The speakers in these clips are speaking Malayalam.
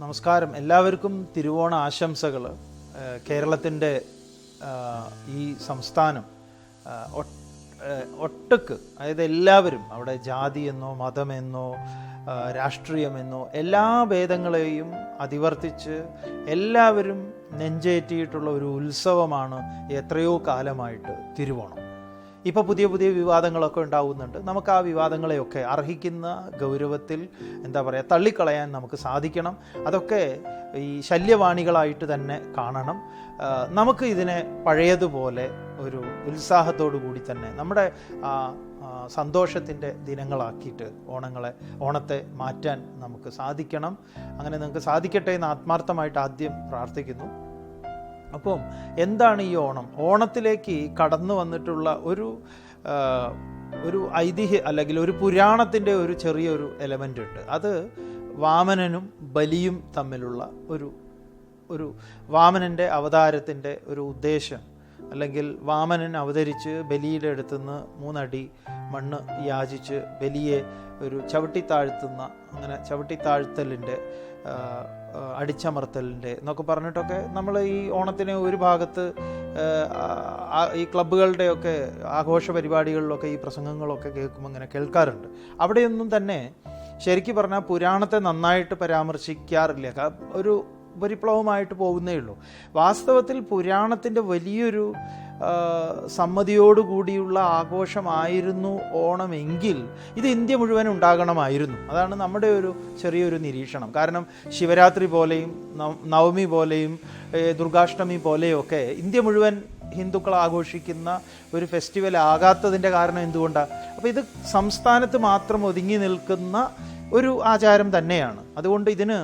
നമസ്കാരം. എല്ലാവർക്കും തിരുവോണ ആശംസകൾ. കേരളത്തിൻ്റെ ഈ സംസ്ഥാനം ഒട്ടക്ക്, അതായത് എല്ലാവരും, അവിടെ ജാതിയെന്നോ മതമെന്നോ രാഷ്ട്രീയമെന്നോ എല്ലാ ഭേദങ്ങളെയും അതിവർത്തിച്ച് എല്ലാവരും നെഞ്ചേറ്റിയിട്ടുള്ള ഒരു ഉത്സവമാണ് എത്രയോ കാലമായിട്ട് തിരുവോണം. ഇപ്പോൾ പുതിയ പുതിയ വിവാദങ്ങളൊക്കെ ഉണ്ടാവുന്നുണ്ട്. നമുക്ക് ആ വിവാദങ്ങളെയൊക്കെ അർഹിക്കുന്ന ഗൗരവത്തിൽ തള്ളിക്കളയാൻ നമുക്ക് സാധിക്കണം. അതൊക്കെ ഈ ശല്യവാണികളായിട്ട് തന്നെ കാണണം. നമുക്ക് ഇതിനെ പഴയതുപോലെ ഒരു ഉത്സാഹത്തോടു കൂടി തന്നെ നമ്മുടെ സന്തോഷത്തിൻ്റെ ദിനങ്ങളാക്കിയിട്ട് ഓണത്തെ മാറ്റാൻ നമുക്ക് സാധിക്കണം. അങ്ങനെ നിങ്ങൾക്ക് സാധിക്കട്ടെ എന്ന് ആത്മാർത്ഥമായിട്ട് ആദ്യം പ്രാർത്ഥിക്കുന്നു. അപ്പം എന്താണ് ഈ ഓണം? ഓണത്തിലേക്ക് കടന്നു വന്നിട്ടുള്ള ഒരു ഐതിഹ്യം അല്ലെങ്കിൽ ഒരു പുരാണത്തിൻ്റെ ഒരു ചെറിയൊരു എലമെൻ്റ് ഉണ്ട്. അത് വാമനനും ബലിയും തമ്മിലുള്ള ഒരു വാമനൻ്റെ അവതാരത്തിൻ്റെ ഒരു ഉദ്ദേശം, അല്ലെങ്കിൽ വാമനൻ അവതരിച്ച് ബലിയുടെ അടുത്തുനിന്ന് 3 അടി മണ്ണ് യാചിച്ച് ബലിയെ ഒരു ചവിട്ടിത്താഴ്ത്തലിൻ്റെ അടിച്ചമർത്തലിൻ്റെ എന്നൊക്കെ പറഞ്ഞിട്ടൊക്കെ നമ്മൾ ഈ ഓണത്തിന് ഒരു ഭാഗത്ത് ഈ ക്ലബ്ബുകളുടെയൊക്കെ ആഘോഷ പരിപാടികളിലൊക്കെ ഈ പ്രസംഗങ്ങളൊക്കെ കേൾക്കുമ്പോൾ ഇങ്ങനെ കേൾക്കാറുണ്ട്. അവിടെയൊന്നും തന്നെ ശരിക്കും പറഞ്ഞാൽ പുരാണത്തെ നന്നായിട്ട് പരാമർശിക്കാറില്ല. ഒരു പരിപ്ലവമായിട്ട് പോകുന്നേ ഉള്ളൂ. വാസ്തവത്തിൽ പുരാണത്തിൻ്റെ വലിയൊരു സമ്മതിയോടുകൂടിയുള്ള ആഘോഷമായിരുന്നു ഓണമെങ്കിൽ ഇത് ഇന്ത്യ മുഴുവൻ ഉണ്ടാകണമായിരുന്നു. അതാണ് നമ്മുടെ ഒരു ചെറിയൊരു നിരീക്ഷണം. കാരണം ശിവരാത്രി പോലെയും നവമി പോലെയും ദുർഗാഷ്ടമി പോലെയൊക്കെ ഇന്ത്യ മുഴുവൻ ഹിന്ദുക്കൾ ആഘോഷിക്കുന്ന ഒരു ഫെസ്റ്റിവൽ ആകാത്തതിൻ്റെ കാരണം എന്തുകൊണ്ടാണ്? അപ്പോൾ ഇത് സംസ്ഥാനത്ത് മാത്രം ഒതുങ്ങി നിൽക്കുന്ന ഒരു ആചാരം തന്നെയാണ്. അതുകൊണ്ട് ഇതിന്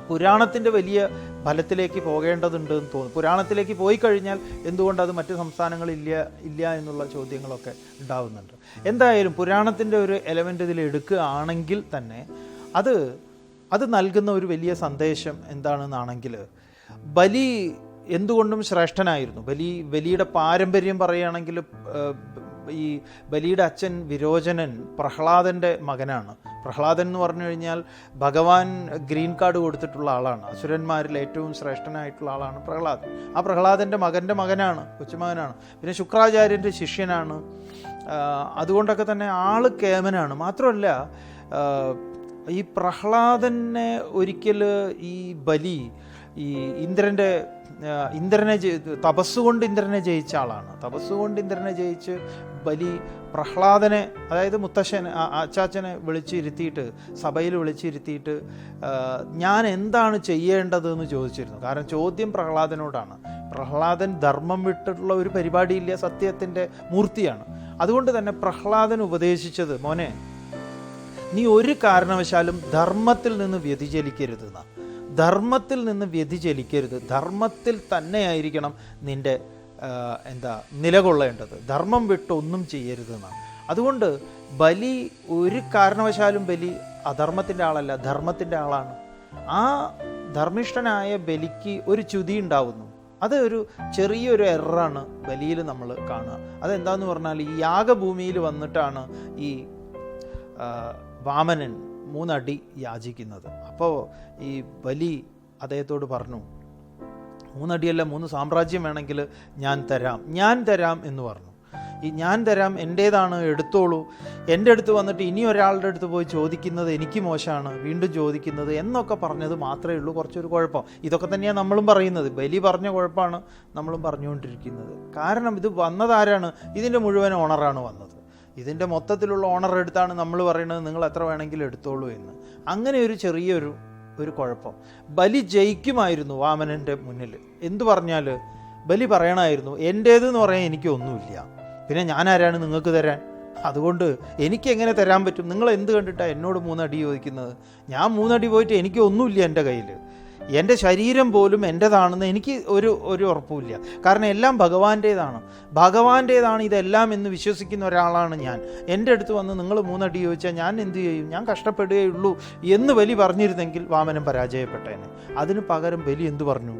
പുരാണത്തിൻ്റെ വലിയ ഫലത്തിലേക്ക് പോകേണ്ടതുണ്ട് എന്ന് തോന്നുന്നു. പുരാണത്തിലേക്ക് പോയി കഴിഞ്ഞാൽ എന്തുകൊണ്ട് അത് മറ്റ് സംസ്ഥാനങ്ങളില്ല എന്നുള്ള ചോദ്യങ്ങളൊക്കെ ഉണ്ടാവുന്നുണ്ട്. എന്തായാലും പുരാണത്തിൻ്റെ ഒരു എലമെൻ്റ് ഇതിൽ എടുക്കുകയാണെങ്കിൽ തന്നെ അത് നൽകുന്ന ഒരു വലിയ സന്ദേശം എന്താണെന്നാണെങ്കിൽ, ബലി എന്തുകൊണ്ടും ശ്രേഷ്ഠനായിരുന്നു. ബലിയുടെ പാരമ്പര്യം പറയുകയാണെങ്കിൽ ഈ ബലിയുടെ അച്ഛൻ വിരോചനൻ പ്രഹ്ലാദൻ്റെ മകനാണ്. പ്രഹ്ലാദൻ എന്ന് പറഞ്ഞു കഴിഞ്ഞാൽ ഭഗവാൻ ഗ്രീൻ കാർഡ് കൊടുത്തിട്ടുള്ള ആളാണ്. അസുരന്മാരിൽ ഏറ്റവും ശ്രേഷ്ഠനായിട്ടുള്ള ആളാണ് പ്രഹ്ലാദൻ. ആ പ്രഹ്ലാദൻ്റെ മകനാണ്, കൊച്ചുമകനാണ്. പിന്നെ ശുക്രാചാര്യൻ്റെ ശിഷ്യനാണ്. അതുകൊണ്ടൊക്കെ തന്നെ ആള് കേമനാണ്. മാത്രമല്ല, ഈ പ്രഹ്ലാദനെ ഒരിക്കൽ ഈ ബലി ഇന്ദ്രനെ തപസ്സുകൊണ്ട് ഇന്ദ്രനെ ജയിച്ച ആളാണ്. തപസ്സുകൊണ്ട് ഇന്ദ്രനെ ജയിച്ച് ബലി പ്രഹ്ലാദനെ, അതായത് മുത്തശ്ശൻ അച്ചാച്ചനെ സഭയിൽ വിളിച്ചിരുത്തിയിട്ട് ഞാൻ എന്താണ് ചെയ്യേണ്ടതെന്ന് ചോദിച്ചിരുന്നു. കാരണം ചോദ്യം പ്രഹ്ലാദനോടാണ്. പ്രഹ്ലാദൻ ധർമ്മം വിട്ടിട്ടുള്ള ഒരു പരിപാടിയില്ല, സത്യത്തിൻ്റെ മൂർത്തിയാണ്. അതുകൊണ്ട് തന്നെ പ്രഹ്ലാദൻ ഉപദേശിച്ചത്, മോനെ, നീ ഒരു കാരണവശാലും ധർമ്മത്തിൽ നിന്ന് വ്യതിചലിക്കരുത് എന്നാണ്. ധർമ്മത്തിൽ നിന്ന് വ്യതിചലിക്കരുത്. ധർമ്മത്തിൽ തന്നെയായിരിക്കണം നിൻ്റെ നിലകൊള്ളേണ്ടത്. ധർമ്മം വിട്ടൊന്നും ചെയ്യരുതെന്നാണ്. അതുകൊണ്ട് ബലി ഒരു കാരണവശാലും അധർമ്മത്തിൻ്റെ ആളല്ല, ധർമ്മത്തിൻ്റെ ആളാണ്. ആ ധർമ്മിഷ്ഠനായ ബലിക്ക് ഒരു ച്യുതി ഉണ്ടാവുന്നു. അത് ഒരു ചെറിയൊരു എററാണ് ബലിയിൽ നമ്മൾ കാണുക. അതെന്താന്ന് പറഞ്ഞാൽ, ഈ യാഗഭൂമിയിൽ വന്നിട്ടാണ് ഈ വാമനൻ 3 അടി യാചിക്കുന്നത്. അപ്പോൾ ഈ ബലി അദ്ദേഹത്തോട് പറഞ്ഞു, 3 അടിയല്ല, 3 സാമ്രാജ്യം വേണമെങ്കിൽ ഞാൻ തരാം എന്ന് പറഞ്ഞു. ഈ ഞാൻ തരാം, എൻ്റേതാണ്, എടുത്തോളൂ. എൻ്റെ അടുത്ത് വന്നിട്ട് ഇനി ഒരാളുടെ അടുത്ത് പോയി ചോദിക്കുന്നത് എനിക്ക് മോശമാണ്, വീണ്ടും ചോദിക്കുന്നത് എന്നൊക്കെ പറഞ്ഞത് മാത്രമേ ഉള്ളൂ കുറച്ചൊരു കുഴപ്പം. ഇതൊക്കെ തന്നെയാണ് നമ്മളും പറയുന്നത്. ബലി പറഞ്ഞ കുഴപ്പമാണ് നമ്മളും പറഞ്ഞുകൊണ്ടിരിക്കുന്നത്. കാരണം ഇത് വന്നതാരാണ്? ഇതിൻ്റെ മുഴുവൻ ഓണറാണ് വന്നത്. ഇതിൻ്റെ മൊത്തത്തിലുള്ള ഓണർ എടുത്താണ് നമ്മൾ പറയുന്നത് നിങ്ങൾ എത്ര വേണമെങ്കിലും എടുത്തോളൂ എന്ന്. അങ്ങനെ ഒരു ചെറിയൊരു കുഴപ്പം. ബലി ജയിക്കുമായിരുന്നു വാമനൻ്റെ മുന്നിൽ. എന്തു പറഞ്ഞാൽ ബലി പറയണമായിരുന്നു, എൻ്റേതെന്ന് പറയാൻ എനിക്കൊന്നുമില്ല, പിന്നെ ഞാൻ ആരാണ് നിങ്ങൾക്ക് തരാൻ? അതുകൊണ്ട് എനിക്കെങ്ങനെ തരാൻ പറ്റും? നിങ്ങൾ എന്ത് കണ്ടിട്ടാണ് എന്നോട് 3 അടി ചോദിക്കുന്നത്? ഞാൻ 3 അടി പോയിട്ട് എനിക്കൊന്നുമില്ല എൻ്റെ കയ്യിൽ. എൻ്റെ ശരീരം പോലും എൻ്റേതാണെന്ന് എനിക്ക് ഒരു ഉറപ്പുമില്ല. കാരണം എല്ലാം ഭഗവാന്റേതാണ് ഇതെല്ലാം എന്ന് വിശ്വസിക്കുന്ന ഒരാളാണ് ഞാൻ. എൻ്റെ അടുത്ത് വന്ന് നിങ്ങൾ 3 അടി ചോദിച്ചാൽ ഞാൻ എന്ത് ചെയ്യും? ഞാൻ കഷ്ടപ്പെടുകയുള്ളൂ എന്ന് ബലി പറഞ്ഞിരുന്നെങ്കിൽ വാമനൻ പരാജയപ്പെട്ടേനെ. അതിന് പകരം ബലി എന്തു പറഞ്ഞു?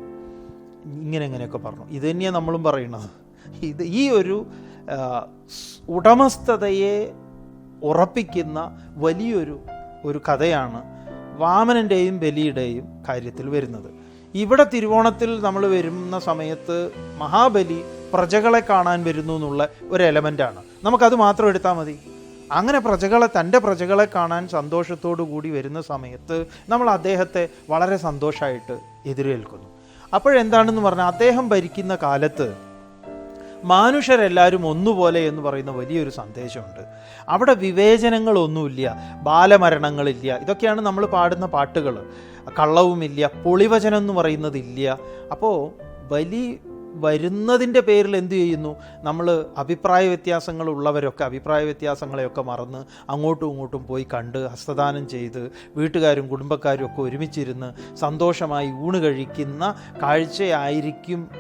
ഇങ്ങനെയൊക്കെ പറഞ്ഞു. ഇത് തന്നെയാണ് നമ്മളും പറയുന്നത്. ഈ ഒരു ഉടമസ്ഥതയെ ഉറപ്പിക്കുന്ന വലിയൊരു കഥയാണ് വാമനൻ്റെയും ബലിയുടെയും കാര്യത്തിൽ വരുന്നത്. ഇവിടെ തിരുവോണത്തിൽ നമ്മൾ വരുന്ന സമയത്ത് മഹാബലി പ്രജകളെ കാണാൻ വരുന്നു എന്നുള്ള ഒരു എലമെൻ്റാണ്. നമുക്കത് മാത്രം എടുത്താൽ മതി. അങ്ങനെ തൻ്റെ പ്രജകളെ കാണാൻ സന്തോഷത്തോടു കൂടി വരുന്ന സമയത്ത് നമ്മൾ അദ്ദേഹത്തെ വളരെ സന്തോഷമായിട്ട് എതിരേൽക്കുന്നു. അപ്പോഴെന്താണെന്ന് പറഞ്ഞാൽ, അദ്ദേഹം ഭരിക്കുന്ന കാലത്ത് മാനുഷരെല്ലാവരും ഒന്നുപോലെ എന്ന് പറയുന്ന വലിയൊരു സന്ദേശമുണ്ട്. അവിടെ വിവേചനങ്ങളൊന്നുമില്ല, ബാലമരണങ്ങളില്ല. ഇതൊക്കെയാണ് നമ്മൾ പാടുന്ന പാട്ടുകൾ. കള്ളവുമില്ല, പൊളിവചനം എന്ന് പറയുന്നതില്ല. അപ്പോൾ ബലി വരുന്നതിൻ്റെ പേരിൽ എന്തു ചെയ്യുന്നു? നമ്മൾ അഭിപ്രായ വ്യത്യാസങ്ങളുള്ളവരൊക്കെ അഭിപ്രായ വ്യത്യാസങ്ങളെയൊക്കെ മറന്ന് അങ്ങോട്ടും ഇങ്ങോട്ടും പോയി കണ്ട് ഹസ്തദാനം ചെയ്ത് വീട്ടുകാരും കുടുംബക്കാരും ഒക്കെ ഒരുമിച്ചിരുന്ന് സന്തോഷമായി ഊണ് കഴിക്കുന്ന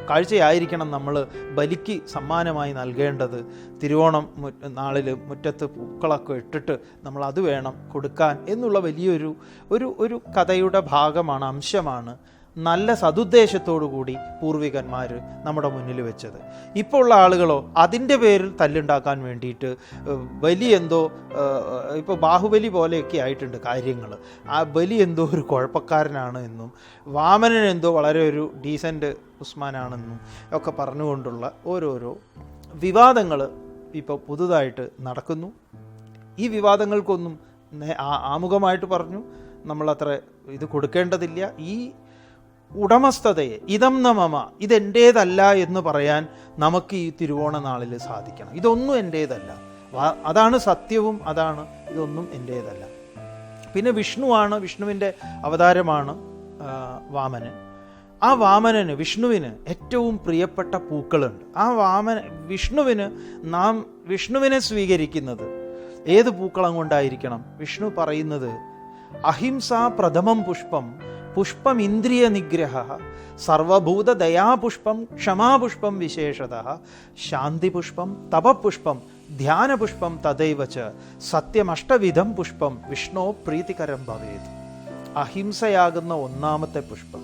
കാഴ്ചയായിരിക്കണം നമ്മൾ ബലിക്ക് സമ്മാനമായി നൽകേണ്ടത്. തിരുവോണം നാളിൽ മുറ്റത്ത് പൂക്കളൊക്കെ ഇട്ടിട്ട് നമ്മൾ അത് വേണം കൊടുക്കാൻ എന്നുള്ള വലിയൊരു ഒരു കഥയുടെ ഭാഗമാണ്, അംശമാണ് നല്ല സതുദ്ദേശത്തോടു കൂടി പൂർവികന്മാർ നമ്മുടെ മുന്നിൽ വെച്ചത്. ഇപ്പോൾ ഉള്ള ആളുകളോ അതിൻ്റെ പേരിൽ തല്ലുണ്ടാക്കാൻ വേണ്ടിയിട്ട് ഇപ്പോൾ ബാഹുബലി പോലെയൊക്കെ ആയിട്ടുണ്ട് കാര്യങ്ങൾ. ആ ബലി എന്തോ ഒരു കുഴപ്പക്കാരനാണ് എന്നും വാമനൻ എന്തോ വളരെ ഒരു ഡീസൻ്റ് ഉസ്മാനാണെന്നും ഒക്കെ പറഞ്ഞുകൊണ്ടുള്ള ഓരോരോ വിവാദങ്ങൾ ഇപ്പോൾ പുതുതായിട്ട് നടക്കുന്നു. ഈ വിവാദങ്ങൾക്കൊന്നും ആമുഖമായിട്ട് പറഞ്ഞു നമ്മളത്ര ഇത് കൊടുക്കേണ്ടതില്ല. ഈ ഉടമസ്ഥതയെ ഇതം നമമ, ഇതെൻ്റേതല്ല എന്ന് പറയാൻ നമുക്ക് ഈ തിരുവോണ നാളിൽ സാധിക്കണം. ഇതൊന്നും എൻ്റേതല്ല, അതാണ് സത്യവും, അതാണ് ഇതൊന്നും എൻ്റേതല്ല. പിന്നെ വിഷ്ണുവിൻ്റെ അവതാരമാണ് വാമനൻ. ആ വിഷ്ണുവിന് ഏറ്റവും പ്രിയപ്പെട്ട പൂക്കളുണ്ട്. വിഷ്ണുവിനെ സ്വീകരിക്കുന്നത് ഏത് പൂക്കളം കൊണ്ടായിരിക്കണം? വിഷ്ണു പറയുന്നത് അഹിംസ പ്രഥമം പുഷ്പം ഇന്ദ്രിയ നിഗ്രഹ, സർവഭൂത ദയാപുഷ്പം ക്ഷമാപുഷ്പം വിശേഷത, ശാന്തിപുഷ്പം തപപുഷ്പം ധ്യാനപുഷ്പം തദൈവച സത്യമഷ്ടവിധം പുഷ്പം വിഷ്ണോ പ്രീതികരം ഭവേത്. അഹിംസയാകുന്ന ഒന്നാമത്തെ പുഷ്പം.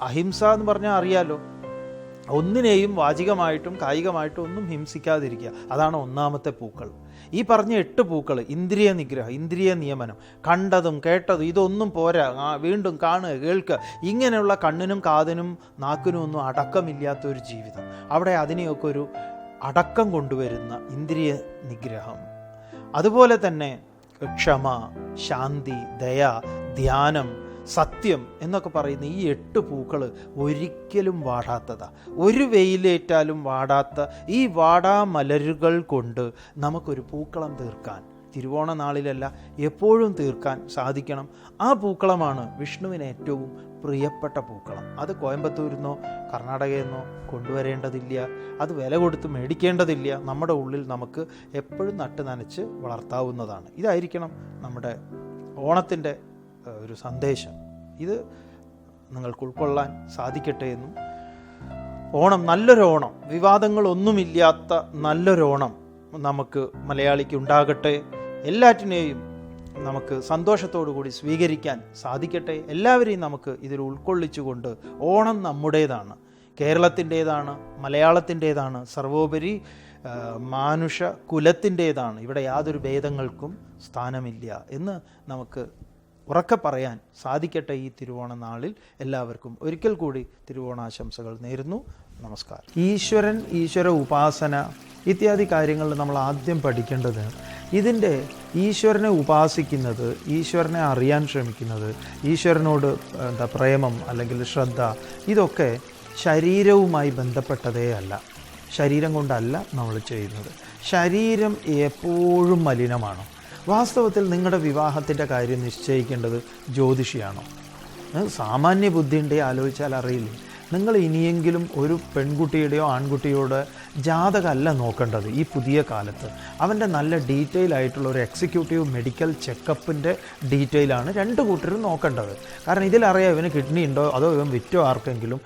അഹിംസ എന്ന് പറഞ്ഞാൽ അറിയാലോ, ഒന്നിനെയും വാചികമായിട്ടും കായികമായിട്ടും ഒന്നും ഹിംസിക്കാതിരിക്കുക, അതാണ് ഒന്നാമത്തെ പൂക്കൾ. ഈ പറഞ്ഞ 8 പൂക്കൾ ഇന്ദ്രിയ നിഗ്രഹം, ഇന്ദ്രിയ നിയമനം, കണ്ടതും കേട്ടതും ഇതൊന്നും പോരാ, വീണ്ടും കാണുക കേൾക്കുക, ഇങ്ങനെയുള്ള കണ്ണിനും കാതിനും നാക്കിനും ഒന്നും അടക്കമില്ലാത്തൊരു ജീവിതം. അവിടെ അതിനെയൊക്കെ ഒരു അടക്കം കൊണ്ടുവരുന്ന ഇന്ദ്രിയ നിഗ്രഹം. അതുപോലെ തന്നെ ക്ഷമ, ശാന്തി, ദയ, ധ്യാനം, സത്യം എന്നൊക്കെ പറയുന്ന ഈ 8 പൂക്കൾ ഒരിക്കലും വാടാത്തതാ. ഒരു വെയിലേറ്റാലും വാടാത്ത ഈ വാടാ മലരുകൾ കൊണ്ട് നമുക്കൊരു പൂക്കളം തീർക്കാൻ തിരുവോണ നാളിലല്ല എപ്പോഴും തീർക്കാൻ സാധിക്കണം. ആ പൂക്കളമാണ് വിഷ്ണുവിന് ഏറ്റവും പ്രിയപ്പെട്ട പൂക്കളം. അത് കോയമ്പത്തൂരിൽ നിന്നോ കർണാടകയിൽ നിന്നോ കൊണ്ടുവരേണ്ടതില്ല, അത് വില കൊടുത്ത് മേടിക്കേണ്ടതില്ല. നമ്മുടെ ഉള്ളിൽ നമുക്ക് എപ്പോഴും നട്ട് നനച്ച് വളർത്താവുന്നതാണ്. ഇതായിരിക്കണം നമ്മുടെ ഓണത്തിൻ്റെ ഒരു സന്ദേശം. ഇത് നിങ്ങൾക്ക് ഉൾക്കൊള്ളാൻ സാധിക്കട്ടെ എന്നും, ഓണം നല്ലൊരോണം, വിവാദങ്ങളൊന്നുമില്ലാത്ത നല്ലൊരോണം നമുക്ക് മലയാളിക്ക് ഉണ്ടാകട്ടെ. എല്ലാറ്റിനെയും നമുക്ക് സന്തോഷത്തോടു കൂടി സ്വീകരിക്കാൻ സാധിക്കട്ടെ. എല്ലാവരെയും നമുക്ക് ഇതിൽ ഉൾക്കൊള്ളിച്ചുകൊണ്ട് ഓണം നമ്മുടേതാണ്, കേരളത്തിൻ്റേതാണ്, മലയാളത്തിൻ്റേതാണ്, സർവോപരി മാനുഷ കുലത്തിൻ്റേതാണ്. ഇവിടെ യാതൊരു ഭേദങ്ങൾക്കും സ്ഥാനമില്ല എന്ന് നമുക്ക് ഉറക്കെ പറയാൻ സാധിക്കട്ടെ. ഈ തിരുവോണ നാളിൽ എല്ലാവർക്കും ഒരിക്കൽ കൂടി തിരുവോണാശംസകൾ നേരുന്നു. നമസ്കാരം. ഈശ്വര ഉപാസന ഇത്യാദി കാര്യങ്ങൾ നമ്മൾ ആദ്യം പഠിക്കേണ്ടത്, ഇതിൻ്റെ ഈശ്വരനെ ഉപാസിക്കുന്നത്, ഈശ്വരനെ അറിയാൻ ശ്രമിക്കുന്നത്, ഈശ്വരനോട് പ്രേമം അല്ലെങ്കിൽ ശ്രദ്ധ, ഇതൊക്കെ ശരീരവുമായി ബന്ധപ്പെട്ടതേ അല്ല. ശരീരം കൊണ്ടല്ല നമ്മൾ ചെയ്യുന്നത്. ശരീരം എപ്പോഴും മലിനമാണ്. വാസ്തവത്തിൽ നിങ്ങളുടെ വിവാഹത്തിൻ്റെ കാര്യം നിശ്ചയിക്കേണ്ടത് ജ്യോതിഷിയാണോ? സാമാന്യ ബുദ്ധിയുണ്ടെ ആലോചിച്ചാൽ അറിയില്ലേ. നിങ്ങൾ ഇനിയെങ്കിലും ഒരു പെൺകുട്ടിയുടെയോ ആൺകുട്ടിയോട് ജാതകമല്ല നോക്കേണ്ടത്. ഈ പുതിയ കാലത്ത് അവൻ്റെ നല്ല ഡീറ്റെയിൽ ആയിട്ടുള്ള ഒരു എക്സിക്യൂട്ടീവ് മെഡിക്കൽ ചെക്കപ്പിൻ്റെ ഡീറ്റെയിലാണ് 2 കൂട്ടരും നോക്കേണ്ടത്. കാരണം ഇതിലറിയാം ഇവന് കിഡ്നി ഉണ്ടോ അതോ ഇവൻ വിറ്റോ ആർക്കെങ്കിലും.